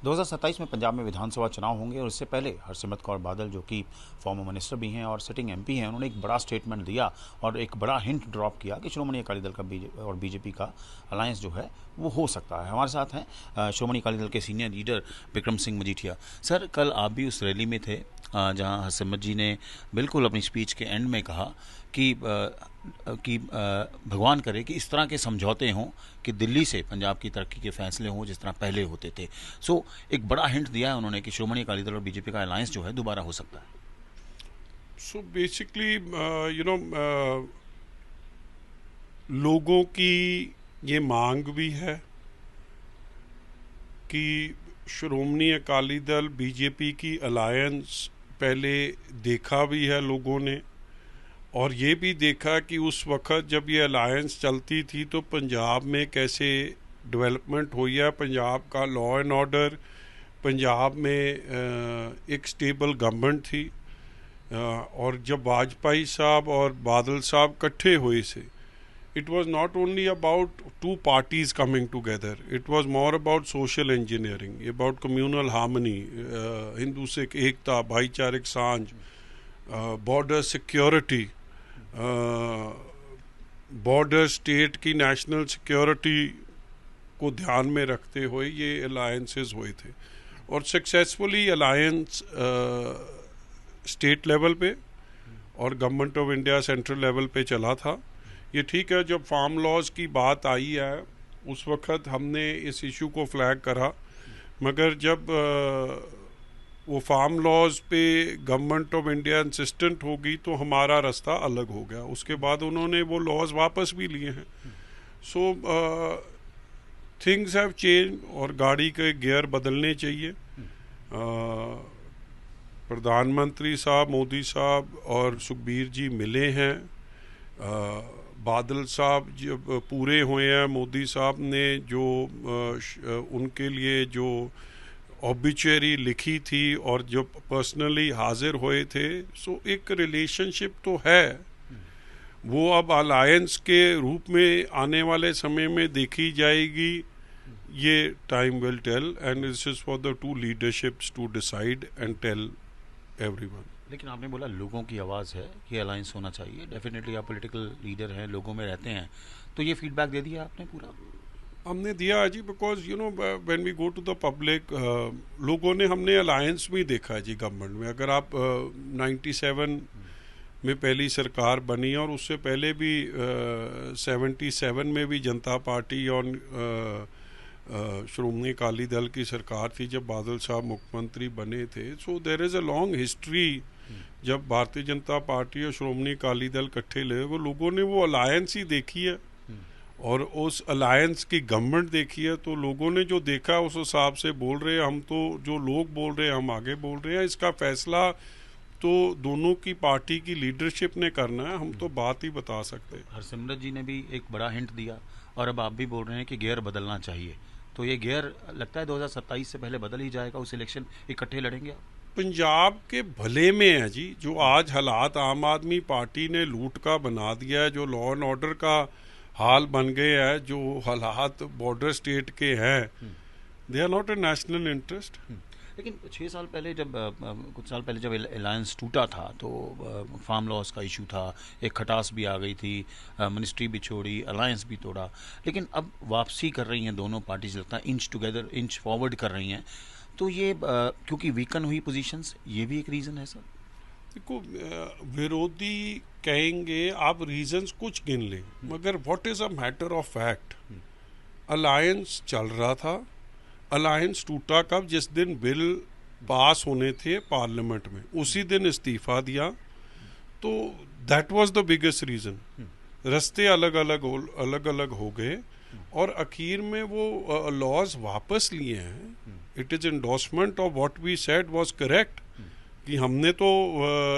2027 में पंजाब में विधानसभा चुनाव होंगे और इससे पहले हरसिमरत कौर बादल, जो कि फॉर्मर मिनिस्टर भी हैं और सिटिंग एमपी हैं, उन्होंने एक बड़ा स्टेटमेंट दिया और एक बड़ा हिंट ड्रॉप किया कि श्रोमणी अकाली दल का और बीजेपी का अलायंस जो है वो हो सकता है। हमारे साथ हैं श्रोमणी अकाली दल के senior leader Vikram Singh Majithia. Sir, कल आप भी उस रैली में थे जहां हरसिमरत जी ने बिल्कुल अपनी स्पीच के एंड में कहा कि भगवान करे कि इस तरह के समझौते हों कि दिल्ली से पंजाब की तरक्की के फैसले हों जिस तरह पहले होते थे। सो एक बड़ा हिंट दिया है उन्होंने कि श्रोमणी अकाली दल और बीजेपी का अलायंस जो है दोबारा हो सकता है। सो बेसिकली लोगों की ये मांग भी है कि श्रोमणी अकाली दल बीजेपी की अलायंस पहले देखा भी है लोगों ने, और ये भी देखा कि उस वक्त जब ये अलायंस चलती थी तो पंजाब में कैसे डेवलपमेंट हुई है, पंजाब का लॉ एंड ऑर्डर, पंजाब में एक स्टेबल गवर्नमेंट थी। और जब वाजपेयी साहब और बादल साहब इकट्ठे हुए से, it was not only about two parties coming together, it was more about social engineering, about communal harmony, Hindu Sikh एकता, भाईचारिक सांझ, बॉर्डर सिक्योरिटी, बॉर्डर स्टेट की नेशनल सिक्योरिटी को ध्यान में रखते हुए ये अलायंसेस हुए थे। और सक्सेसफुली अलायंस स्टेट लेवल पे और government of India central level पे चला था। ये ठीक है, जब फार्म लॉज की बात आई है उस वक्त हमने इस इशू को फ्लैग करा, मगर जब वो फार्म लॉज पे गवर्नमेंट ऑफ इंडिया इंसिस्टेंट होगी तो हमारा रास्ता अलग हो गया। उसके बाद उन्होंने वो लॉज वापस भी लिए हैं। सो थिंग्स हैव चेंज और गाड़ी के गियर बदलने चाहिए। प्रधानमंत्री साहब मोदी साहब और सुखबीर जी मिले हैं। बादल साहब जब पूरे हुए हैं, मोदी साहब ने जो उनके लिए जो ऑब्ituary लिखी थी और जो पर्सनली हाजिर हुए थे, सो एक रिलेशनशिप तो है। वो अब अलायंस के रूप में आने वाले समय में देखी जाएगी, ये time will tell, and this is for the two leaderships to decide and tell everyone. लेकिन आपने बोला लोगों की आवाज़ है कि अलायंस होना चाहिए। डेफिनेटली आप पॉलिटिकल लीडर हैं, लोगों में रहते हैं, तो ये फीडबैक दे दिया आपने पूरा? हमने दिया जी, because you know when we go to the public, लोगों ने, हमने अलायंस भी देखा जी गवर्नमेंट में। अगर आप 97 में पहली सरकार बनी और उससे पहले भी 77 में भी जनता पार्टी और श्रोमणी अकाली दल की सरकार थी जब बादल साहब मुख्यमंत्री बने थे। So there is a long history. जब भारतीय जनता पार्टी और श्रोमणी अकाली दल इकट्ठे लगे, वो लोगों ने वो अलायंस ही देखी है और उस अलायंस की गवर्नमेंट देखी है। तो लोगों ने जो देखा उस हिसाब से बोल रहे हैं। हम तो जो लोग बोल रहे हैं हम आगे बोल रहे हैं। इसका फैसला तो दोनों की पार्टी की लीडरशिप ने करना है, हम तो बात ही बता सकते हैं। हरसिमरत जी ने भी एक बड़ा हिंट दिया और अब आप भी बोल रहे हैं कि गियर बदलना चाहिए, तो ये गियर लगता है 2027 से पहले बदल ही जाएगा। उस इलेक्शन इकट्ठे लड़ेंगे आप? पंजाब के भले में है जी। जो आज हालात आम आदमी पार्टी ने लूट का बना दिया है, जो लॉ एंड ऑर्डर का हाल बन गए हैं, जो हालात बॉर्डर स्टेट के हैं, they are not a national interest. लेकिन 6 साल पहले जब कुछ साल पहले जब अलायंस टूटा था तो फार्म लॉस का इशू था, एक खटास भी आ गई थी, मिनिस्ट्री भी छोड़ी, अलायंस भी तोड़ा। लेकिन अब वापसी कर रही हैं दोनों पार्टीज, लगता है इंच टुगेदर, इंच फॉरवर्ड कर रही हैं। तो ये क्योंकि वीकन हुई पोजीशंस, ये भी एक रीज़न है सर? देखो, विरोधी कहेंगे, आप रीजंस कुछ गिन लें, मगर what is a matter of fact, alliance चल रहा था। अलायंस टूटा कब? जिस दिन बिल पास होने थे पार्लियामेंट में, उसी दिन इस्तीफा दिया। तो that was the biggest reason. रास्ते अलग अलग हो गए और आखिर में वो लॉज वापस लिए हैं। It is endorsement of what we said was correct, कि हमने तो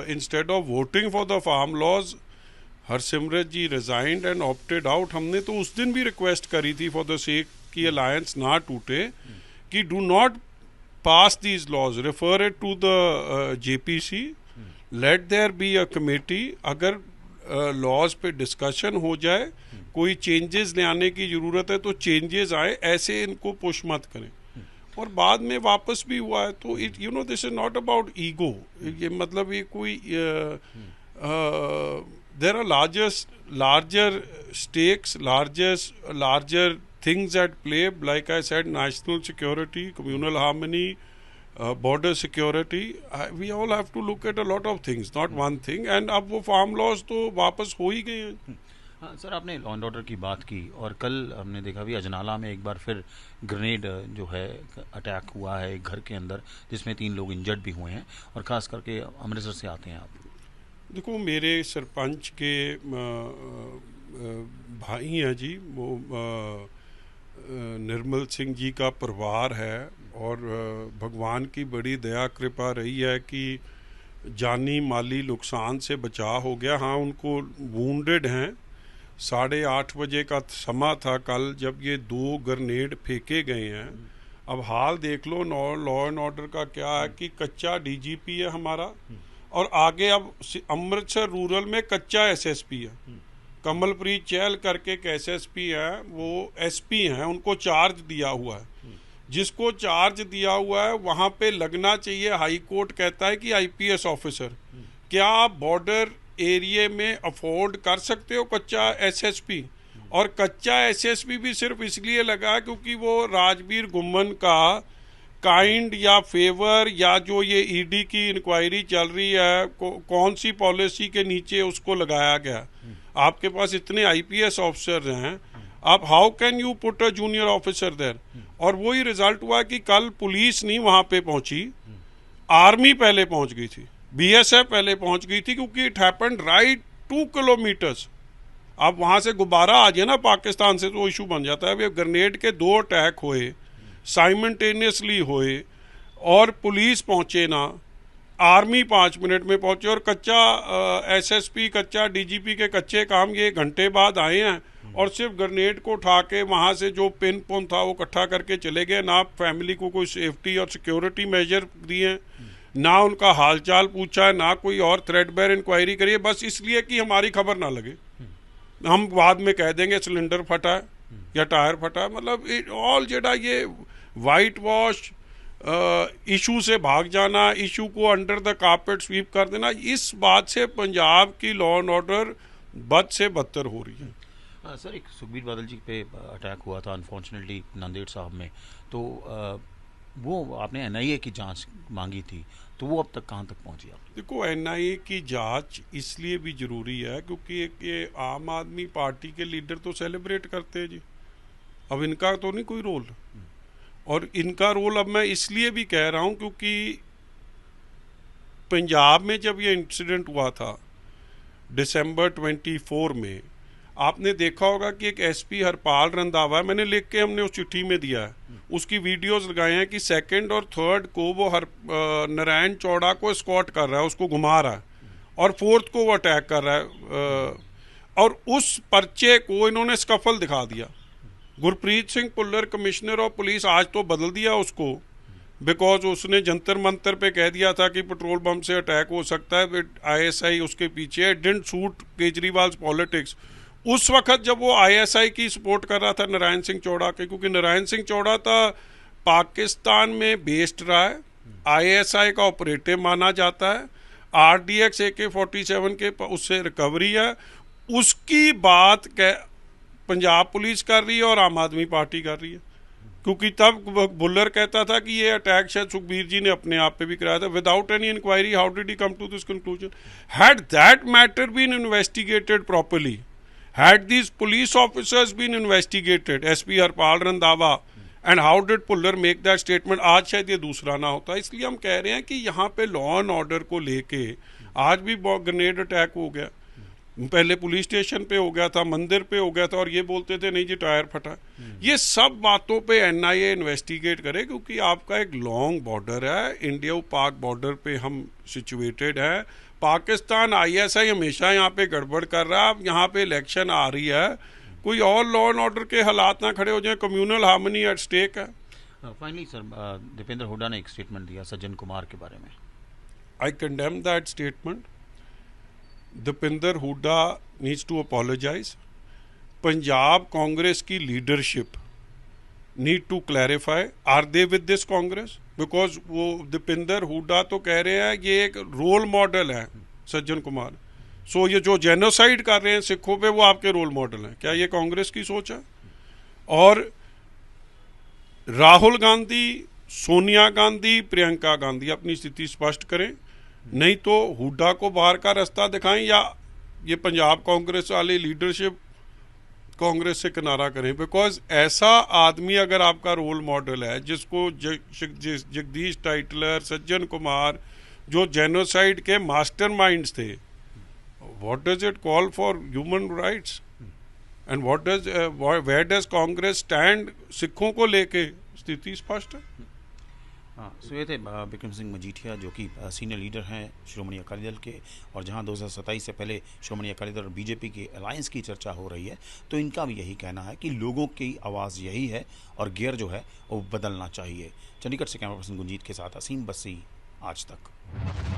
instead of voting for the farm laws, Harsimrat ji resigned and opted out. हमने तो उस दिन भी रिक्वेस्ट करी थी फॉर द सेक कि अलायंस ना टूटे, कि do not pass these laws, refer it to the JPC, let there be a committee. अगर लॉज पे डिस्कशन हो जाए, कोई चेंजेस ले आने की ज़रूरत है तो चेंजेस आए, ऐसे इनको पुश मत करें। और बाद में वापस भी हुआ है। तो it you know this is not about ego, ये मतलब ये कोई there are larger stakes, larger things at play, like I said, national security, communal harmony, border security. We all have to look at a lot of things, not one thing. And अब वो farm laws तो वापस हो ही गए हैं। हाँ sir, आपने law and order की बात की और कल हमने देखा भी अजनाला में एक बार फिर ग्रेनेड जो है अटैक हुआ है एक घर के अंदर, जिसमें 3 लोग इंजर्ड भी हुए हैं, और ख़ास करके अमृतसर से आते हैं आप। देखो, मेरे सरपंच के भाई हैं जी, वो निर्मल सिंह जी का परिवार है, और भगवान की बड़ी दया कृपा रही है कि जानी माली नुकसान से बचाव हो गया। हाँ, उनको वूंडेड हैं। 8:30 बजे का समा था कल जब ये 2 ग्रेनेड फेंके गए हैं। अब हाल देख लो लॉ एंड ऑर्डर का क्या है कि कच्चा डीजीपी है हमारा, और आगे अब अमृतसर रूरल में कच्चा एसएसपी है। कमलप्रीत चहल करके एक एसएसपी है, वो एसपी हैं, उनको चार्ज दिया हुआ है। जिसको चार्ज दिया हुआ है वहाँ पे लगना चाहिए, हाई कोर्ट कहता है कि आईपीएस ऑफिसर। क्या आप बॉर्डर एरिया में अफोर्ड कर सकते हो कच्चा एसएसपी? और कच्चा एसएसपी भी सिर्फ इसलिए लगा क्योंकि वो राजवीर गुम्मन का काइंड या फेवर, या जो ये ईडी की इंक्वायरी चल रही है कौन सी पॉलिसी के नीचे उसको लगाया गया। आपके पास इतने आईपीएस ऑफिसर हैं, आप how can you put a junior officer there? और वही रिजल्ट हुआ कि कल पुलिस नहीं वहां पे पहुंची, आर्मी पहले पहुंच गई थी, बीएसएफ पहले पहुंच गई थी, क्योंकि इट हैपेंड राइट 2 किलोमीटर्स। अब वहां से गुब्बारा आ जाए ना पाकिस्तान से तो इशू बन जाता है। वे ग्रेनेड के 2 अटैक हुए, साइमल्टेनियसली हुए, और पुलिस पहुंचे ना, आर्मी 5 मिनट में पहुंचे, और कच्चा एसएसपी, कच्चा डीजीपी के कच्चे काम ये घंटे बाद आए हैं, और सिर्फ ग्रेनेड को उठा के वहाँ से जो पिन पुन था वो इकट्ठा करके चले गए। ना फैमिली को कोई सेफ्टी और सिक्योरिटी मेजर दिए, ना उनका हालचाल पूछा है, ना कोई और थ्रेडबेयर इंक्वायरी करिए, बस इसलिए कि हमारी खबर ना लगे, हम बाद में कह देंगे सिलेंडर फटा है या टायर फटा है। मतलब ऑल जेड़ा ये वाइट वॉश, इशू से भाग जाना, इशू को अंडर द कारपेट स्वीप कर देना, इस बात से पंजाब की लॉ एंड ऑर्डर बद से बदतर हो रही है। सर, एक सुखबीर बादल जी पे अटैक हुआ था अनफॉर्चुनेटली नांदेड़ साहब में, तो वो आपने एनआईए की जांच मांगी थी, तो वो अब तक कहाँ तक पहुंची? आप देखो, एनआईए की जांच इसलिए भी जरूरी है क्योंकि एक ये आम आदमी पार्टी के लीडर तो सेलिब्रेट करते हैं जी, अब इनका तो नहीं कोई रोल। और इनका रोल अब मैं इसलिए भी कह रहा हूं क्योंकि पंजाब में जब ये इंसिडेंट हुआ था दिसंबर 24 में, आपने देखा होगा कि एक एसपी हरपाल रंधावा, मैंने लिख के हमने उस चिट्ठी में दिया है, उसकी वीडियोस लगाए हैं कि 2nd और 3rd को वो नारायण चौड़ा को स्कॉट कर रहा है, उसको घुमा रहा है, और 4th को वो अटैक कर रहा है, और उस पर्चे को इन्होंने स्कफल दिखा दिया। Gurpreet Singh Bhullar commissioner of police, आज तो बदल दिया उसको, बिकॉज उसने जंतर मंतर पे कह दिया था कि पेट्रोल बम से अटैक हो सकता है, आईएसआई उसके पीछे, डिडंट सूट केजरीवाल पॉलिटिक्स। उस वक्त जब वो आईएसआई की सपोर्ट कर रहा था नारायण सिंह चौड़ा के, क्योंकि नारायण सिंह चौड़ा था पाकिस्तान में बेस्ड रहा है, आईएसआई का ऑपरेटिव माना जाता है, आरडीएक्स AK-47 के उससे रिकवरी है, उसकी बात पंजाब पुलिस कर रही है और आम आदमी पार्टी कर रही है। क्योंकि तब बुल्लर कहता था कि ये अटैक शायद सुखबीर जी ने अपने आप पे भी कराया था, without any inquiry, how did he come to this conclusion? Had that matter been investigated properly, had these police officers been investigated, SP Harpal Randhawa, and how did Pullar make that statement, आज शायद ये दूसरा ना होता। इसलिए हम कह रहे हैं कि यहाँ पे लॉ एंड ऑर्डर को लेके आज भी ग्रेनेड अटैक हो गया, पहले पुलिस स्टेशन पे हो गया था, मंदिर पे हो गया था, और ये बोलते थे नहीं जी टायर फटा। ये सब बातों पे एनआईए इन्वेस्टिगेट करे, क्योंकि आपका एक लॉन्ग बॉर्डर है, इंडिया पाक बॉर्डर पे हम सिचुएटेड है। पाकिस्तान आईएसआई हमेशा यहाँ पे गड़बड़ कर रहा है, अब यहाँ पे इलेक्शन आ रही है, कोई और लॉ एंड ऑर्डर के हालात ना खड़े हो जाए, कम्युनल हार्मनी एट स्टेक है। फाइनली सर, दीपेंद्र हुड्डा ने एक स्टेटमेंट दिया सज्जन कुमार के बारे में। I condemn that statement. Deepender Hooda needs to apologise. Punjab Congress की leadership need to clarify, are they with this Congress? Because वो दीपिंदर हुड्डा तो कह रहे हैं ये एक रोल मॉडल है सज्जन कुमार, सो ये जो जेनोसाइड कर रहे हैं सिखों पे वो आपके रोल मॉडल हैं, क्या ये कांग्रेस की सोच है? और राहुल गांधी, सोनिया गांधी, प्रियंका गांधी अपनी स्थिति स्पष्ट करें, नहीं तो हुड्डा को बाहर का रास्ता दिखाएं या ये पंजाब कांग्रेस वाली लीडरशिप कांग्रेस से किनारा करें। बिकॉज ऐसा आदमी अगर आपका रोल मॉडल है जिसको जगदीश टाइटलर, सज्जन कुमार जो जेनोसाइड के मास्टरमाइंड्स थे, what does it call for human rights and what does where does Congress stand? सिखों को लेके स्थिति स्पष्ट है। हाँ, सो ये थे बिक्रम सिंह मजीठिया जो कि सीनियर लीडर हैं श्रोमणी अकाली दल के, और जहां 2027 से पहले श्रोमणी अकाली दल और बीजेपी की अलायंस की चर्चा हो रही है, तो इनका भी यही कहना है कि लोगों की आवाज़ यही है और गियर जो है वो बदलना चाहिए। चंडीगढ़ से कैमरा पर्सन गुंजीत के साथ असीम बस्सी, आज तक।